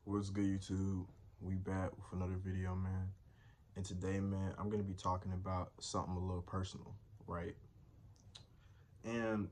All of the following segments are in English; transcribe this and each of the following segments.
What's good, YouTube? We back with another video, man. And today, man, I'm gonna be talking about something a little personal, right? And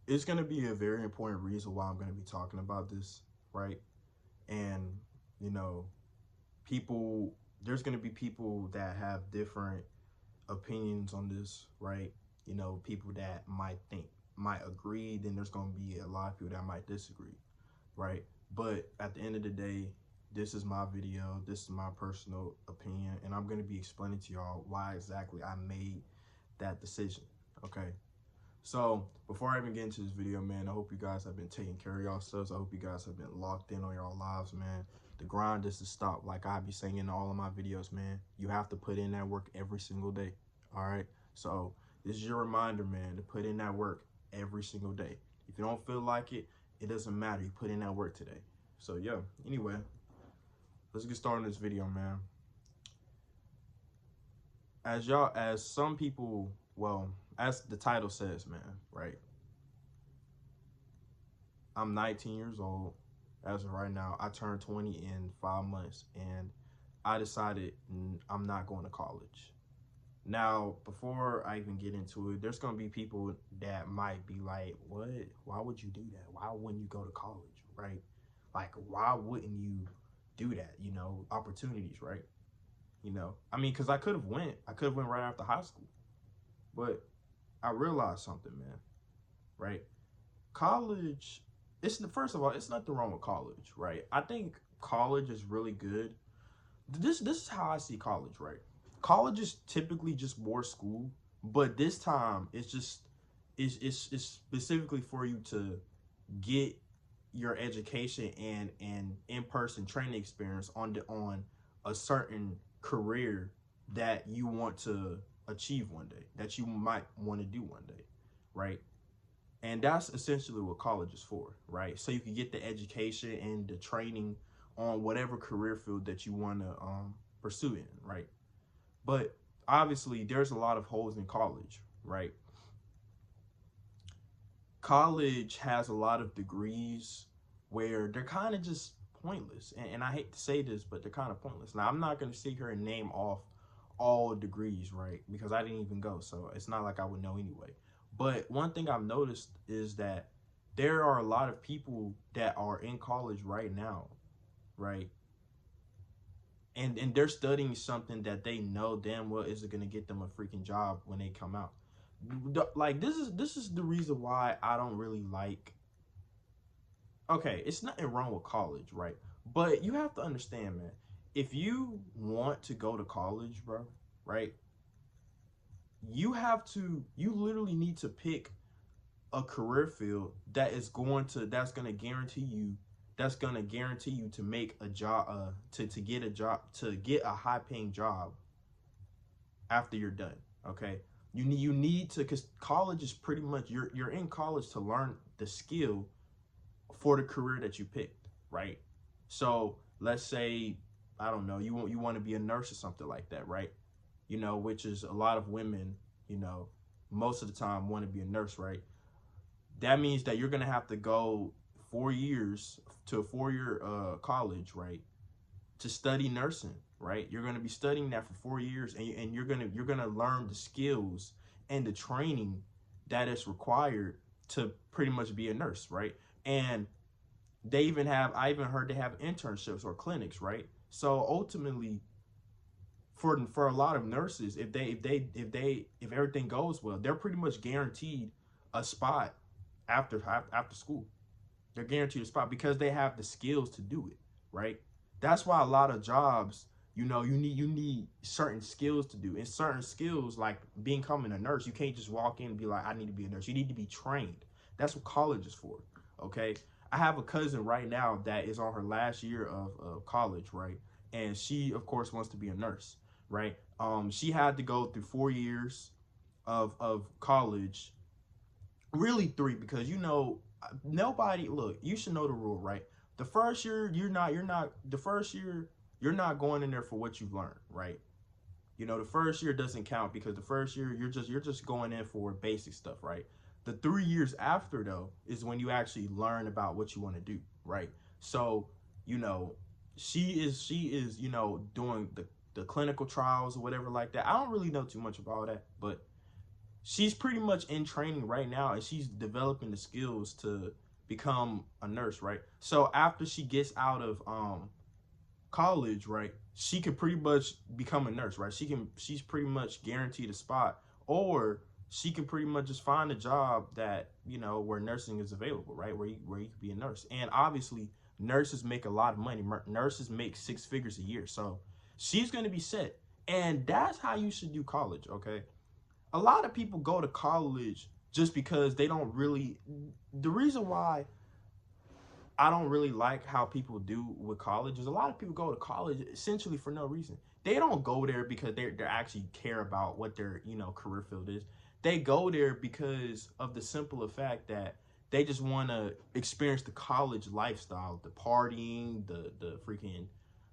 it's gonna be a very important reason why I'm gonna be talking about this, right? And you know, people, there's gonna be people that have different opinions on this, right? People that might agree, then there's gonna be a lot of people that might disagree, right? But at the end of the day, this is my video, this is my personal opinion, and I'm gonna be explaining to y'all why exactly I made that decision, okay? So before I even get into this video, man, I hope you guys have been taking care of yourselves. I hope you guys have been locked in on your lives, man. The grind is to stop. Like I be saying in all of my videos, man, you have to put in that work every single day, all right? So this is your reminder, man, to put in that work every single day. If you don't feel like it, it doesn't matter. You put in that work today. So yeah, anyway, let's get started on this video, man. As some people, well, as the title says, man, right? I'm 19 years old as of right now. I turned 20 in 5 months, and I decided I'm not going to college. Now, before I even get into it, there's going to be people that might be like, what? Why would you do that? Why wouldn't you go to college, right? Like, why wouldn't you do that? Opportunities, right? I mean, because I could have went right after high school. But I realized something, man, right? College, first of all, it's nothing wrong with college, right? I think college is really good. This is how I see college, right? College is typically just more school, but this time it's specifically for you to get your education and in-person training experience on a certain career that you want to achieve one day, that you might want to do one day, right? And that's essentially what college is for, right? So you can get the education and the training on whatever career field that you want to pursue in, right? But obviously, there's a lot of holes in college, right? College has a lot of degrees where they're kind of just pointless. And I hate to say this, but they're kind of pointless. Now, I'm not going to sit here and name off all degrees, right? Because I didn't even go. So it's not like I would know anyway. But one thing I've noticed is that there are a lot of people that are in college right now, right? And they're studying something that they know damn well isn't going to get them a freaking job when they come out. Like this is the reason why I don't really like. Okay, it's nothing wrong with college, right? But you have to understand, man. If you want to go to college, bro, right? You literally need to pick a career field that's going to guarantee you to make a job, to get a job, to get a high paying job after you're done. Okay, you need to, because college is pretty much, you're in college to learn the skill for the career that you picked, right? So let's say, I don't know, you want to be a nurse or something like that, right? Which is a lot of women, most of the time want to be a nurse, right? That means that you're gonna have to go 4 years to a 4-year college, right, to study nursing, right? You're gonna be studying that for 4 years, and you're gonna learn the skills and the training that is required to pretty much be a nurse, right? And I even heard they have internships or clinics, right? So ultimately, for a lot of nurses, if everything goes well, they're pretty much guaranteed a spot after school. They're guaranteed a spot because they have the skills to do it, right? That's why a lot of jobs, you need certain skills to do. And certain skills, like becoming a nurse, you can't just walk in and be like, I need to be a nurse. You need to be trained. That's what college is for, okay? I have a cousin right now that is on her last year of college, right? And she, of course, wants to be a nurse, right? She had to go through 4 years of college, really 3, because nobody, look, you should know the rule, right? The first year, you're not going in there for what you've learned, right? The first year doesn't count, because the first year you're just going in for basic stuff, right? The 3 years after, though, is when you actually learn about what you want to do, right? So, you know, she is doing the clinical trials or whatever like that. I don't really know too much about that, but she's pretty much in training right now, and she's developing the skills to become a nurse, right? So after she gets out of college, right, she can pretty much become a nurse, right? She's pretty much guaranteed a spot, or she can pretty much just find a job that, where nursing is available, right? Where you can be a nurse. And obviously nurses make a lot of money. Nurses make six figures a year. So she's going to be set. And that's how you should do college, okay? A lot of people go to college just because they don't really, the reason why I don't really like how people do with college is a lot of people go to college essentially for no reason. They don't go there because they actually care about what their career field is. They go there because of the simple fact that they just want to experience the college lifestyle, the partying, the freaking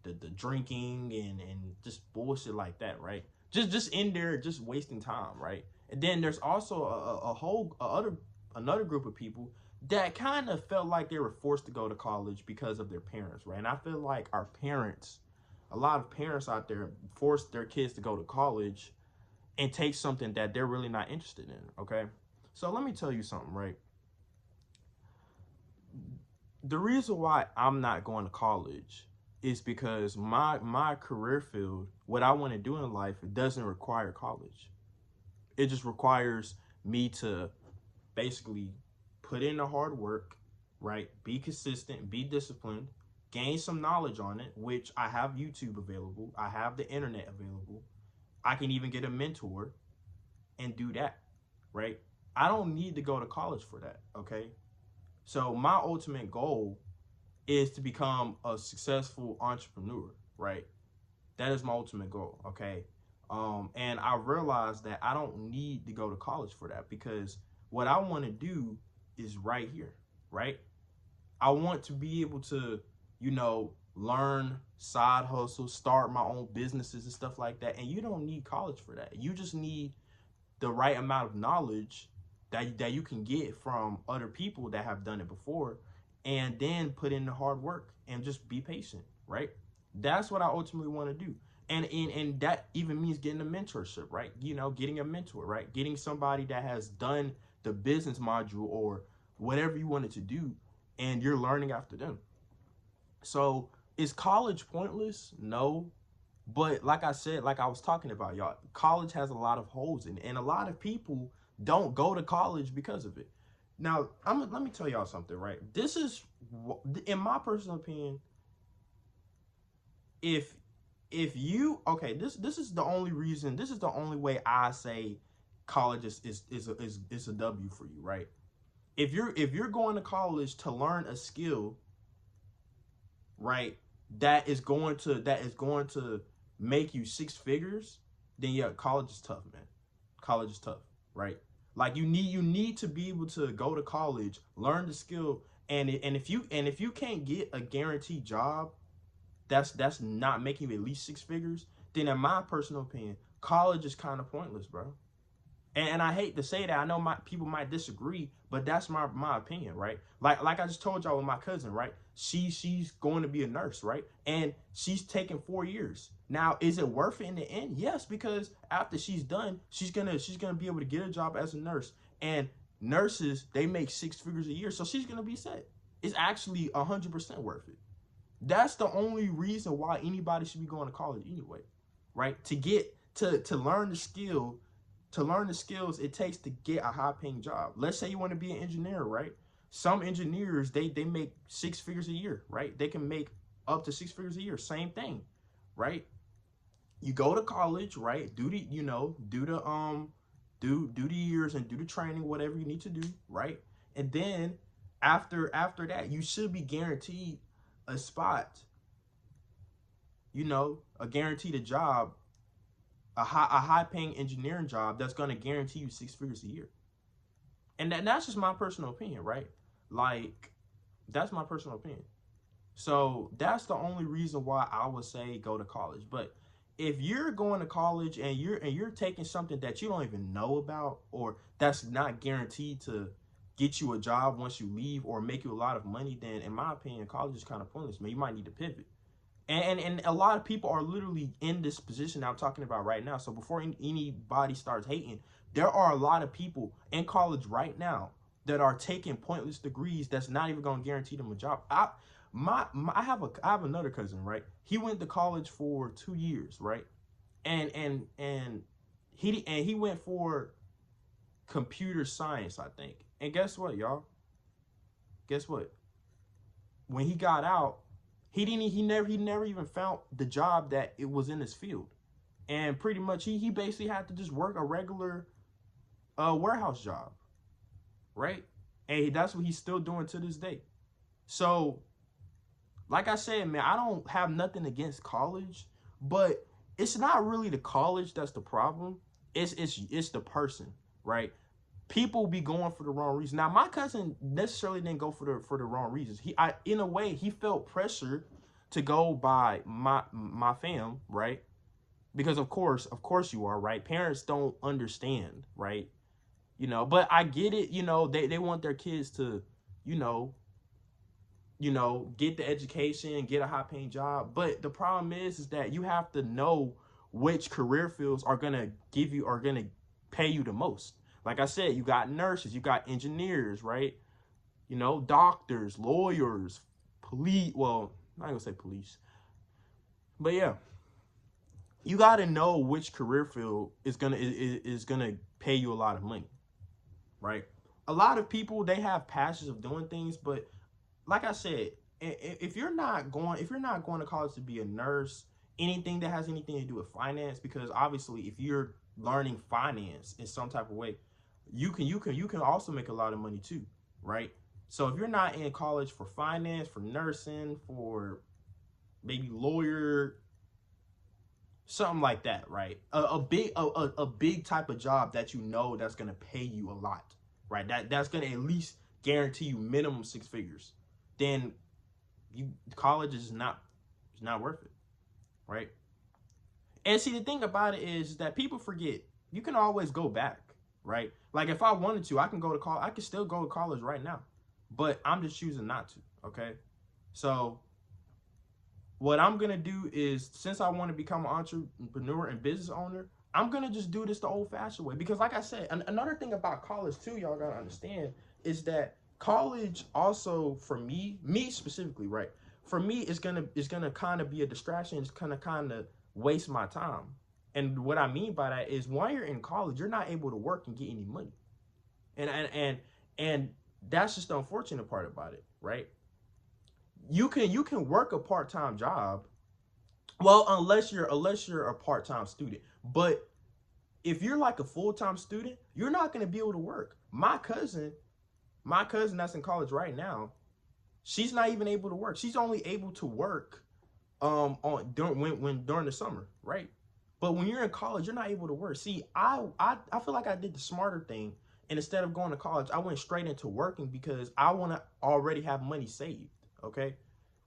the drinking and just bullshit like that, right? Just in there just wasting time, right? And then there's also another group of people that kind of felt like they were forced to go to college because of their parents, right? And I feel like a lot of parents out there force their kids to go to college and take something that they're really not interested in, okay? So let me tell you something, right? The reason why I'm not going to college is because my career field, what I want to do in life, it doesn't require college. It just requires me to basically put in the hard work, right? Be consistent, be disciplined, gain some knowledge on it, which I have YouTube available. I have the internet available. I can even get a mentor and do that, right? I don't need to go to college for that, okay? So my ultimate goal is to become a successful entrepreneur, right? That is my ultimate goal, okay? And I realized that I don't need to go to college for that, because what I want to do is right here, right? I want to be able to, learn side hustles, start my own businesses and stuff like that. And you don't need college for that. You just need the right amount of knowledge that you can get from other people that have done it before, and then put in the hard work and just be patient, right? That's what I ultimately want to do. And that even means getting a mentorship, right? Getting a mentor, right? Getting somebody that has done the business module or whatever you wanted to do, and you're learning after them. So is college pointless? No. But like I said, like I was talking about, y'all, college has a lot of holes in it, and a lot of people don't go to college because of it. Now, let me tell y'all something, right? This is, in my personal opinion, if you, okay, this is the only reason, this is the only way I say college is a W for you, right? If you're going to college to learn a skill, right, that is going to make you six figures, then yeah, college is tough, man. College is tough, right? Like you need to be able to go to college, learn the skill, and if you can't get a guaranteed job that's not making you at least six figures, then in my personal opinion, college is kind of pointless, bro. And I hate to say that. I know people might disagree, but that's my opinion, right? Like I just told y'all with my cousin, right? She's going to be a nurse, right? And she's taking 4 years. Now, is it worth it in the end? Yes, because after she's done, she's gonna be able to get a job as a nurse. And nurses, they make six figures a year, so she's gonna be set. It's actually 100% worth it. That's the only reason why anybody should be going to college anyway, right? To get to learn the skill. To learn the skills it takes to get a high-paying job. Let's say you want to be an engineer, right? Some engineers, they make six figures a year, right? They can make up to six figures a year. Same thing, right? You go to college, right? Do the years and do the training, whatever you need to do, right? And then after that, you should be guaranteed a spot, a guaranteed job, a high paying engineering job that's going to guarantee you six figures a year. And that's just my personal opinion, right? Like, that's my personal opinion. So that's the only reason why I would say go to college. But if you're going to college and you're taking something that you don't even know about, or that's not guaranteed to get you a job once you leave or make you a lot of money, then in my opinion, college is kind of pointless, man. You might need to pivot. And a lot of people are literally in this position I'm talking about right now. So before anybody starts hating, there are a lot of people in college right now that are taking pointless degrees that's not even going to guarantee them a job. I have another cousin, right? He went to college for 2 years, right? And he went for computer science, I think. And guess what, y'all? Guess what? When he got out, he never even found the job that it was in his field. And pretty much he basically had to just work a regular warehouse job, right? And that's what he's still doing to this day. So, like I said, man, I don't have nothing against college, but it's not really the college that's the problem. It's the person, right? People be going for the wrong reason. Now, my cousin necessarily didn't go for the wrong reasons. In a way, he felt pressure to go by my fam, right? Because of course you are, right? Parents don't understand, right? You know, but I get it. You know, they want their kids to, you know, get the education, get a high paying job. But the problem is that you have to know which career fields are gonna pay you the most. Like I said, you got nurses, you got engineers, right? You know, doctors, lawyers, police. Well, I'm not gonna say police, but yeah, you got to know which career field is gonna pay you a lot of money, right? A lot of people, they have passions of doing things, but like I said, if you're not going to college to be a nurse, anything that has anything to do with finance, because obviously if you're learning finance in some type of way, you can also make a lot of money too, right? So if you're not in college for finance, for nursing, for maybe lawyer, something like that, right? A big type of job that you know that's gonna pay you a lot, right? That's gonna at least guarantee you minimum 6 figures. Then college is not worth it, right? And see, the thing about it is that people forget you can always go back, right? Like if I wanted to, I can go to college. I can still go to college right now, but I'm just choosing not to. Okay, so what I'm gonna do is, since I want to become an entrepreneur and business owner, I'm gonna just do this the old-fashioned way. Because, like I said, another thing about college too, y'all gotta understand, is that college also, for me specifically, right? For me, it's gonna kind of be a distraction. It's gonna kind of waste my time. And what I mean by that is, while you're in college, you're not able to work and get any money. And that's just the unfortunate part about it, right? You can work a part-time job, well, unless you're a part-time student. But if you're like a full-time student, you're not going to be able to work. My cousin that's in college right now, she's not even able to work. She's only able to work during the summer, right? But when you're in college, you're not able to work. See, I feel like I did the smarter thing, and instead of going to college, I went straight into working because I want to already have money saved. Okay,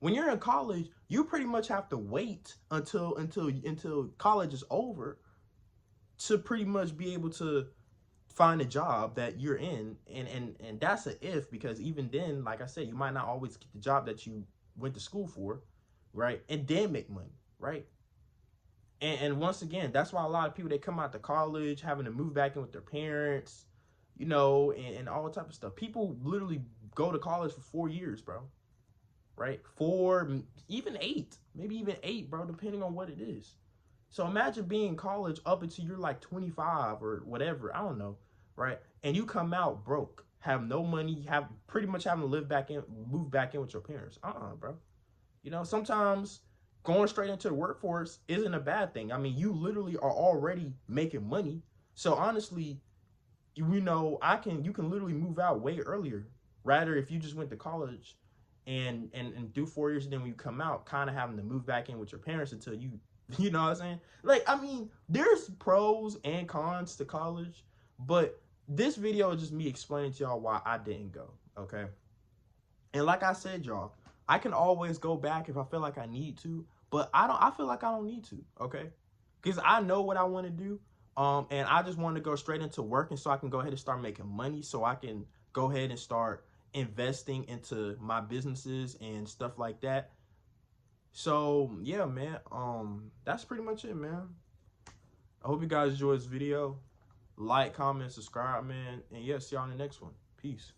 when you're in college, you pretty much have to wait until college is over to pretty much be able to find a job that you're in, and that's an if, because even then, like I said, you might not always get the job that you went to school for, right? And then make money, right? And once again, that's why a lot of people, they come out to college having to move back in with their parents, you know, and all type of stuff. People literally go to college for 4 years, bro. Right? 4, even 8, maybe even 8, bro, depending on what it is. So imagine being in college up until you're like 25 or whatever, I don't know, right? And you come out broke, have no money, have pretty much having to move back in with your parents. Bro. You know, sometimes going straight into the workforce isn't a bad thing. I mean, you literally are already making money. So honestly, you know, you can literally move out way earlier. Rather, if you just went to college and do 4 years, and then when you come out, kind of having to move back in with your parents until you know what I'm saying? Like, I mean, there's pros and cons to college, but this video is just me explaining to y'all why I didn't go, okay? And like I said, y'all, I can always go back if I feel like I need to, but I feel like I don't need to, okay? because I know what I want to do. And I just want to go straight into working so I can go ahead and start making money, so I can go ahead and start investing into my businesses and stuff like that. So yeah, man, that's pretty much it, man. I hope you guys enjoyed this video. Like, comment, subscribe, man. And yeah, see y'all in the next one. Peace.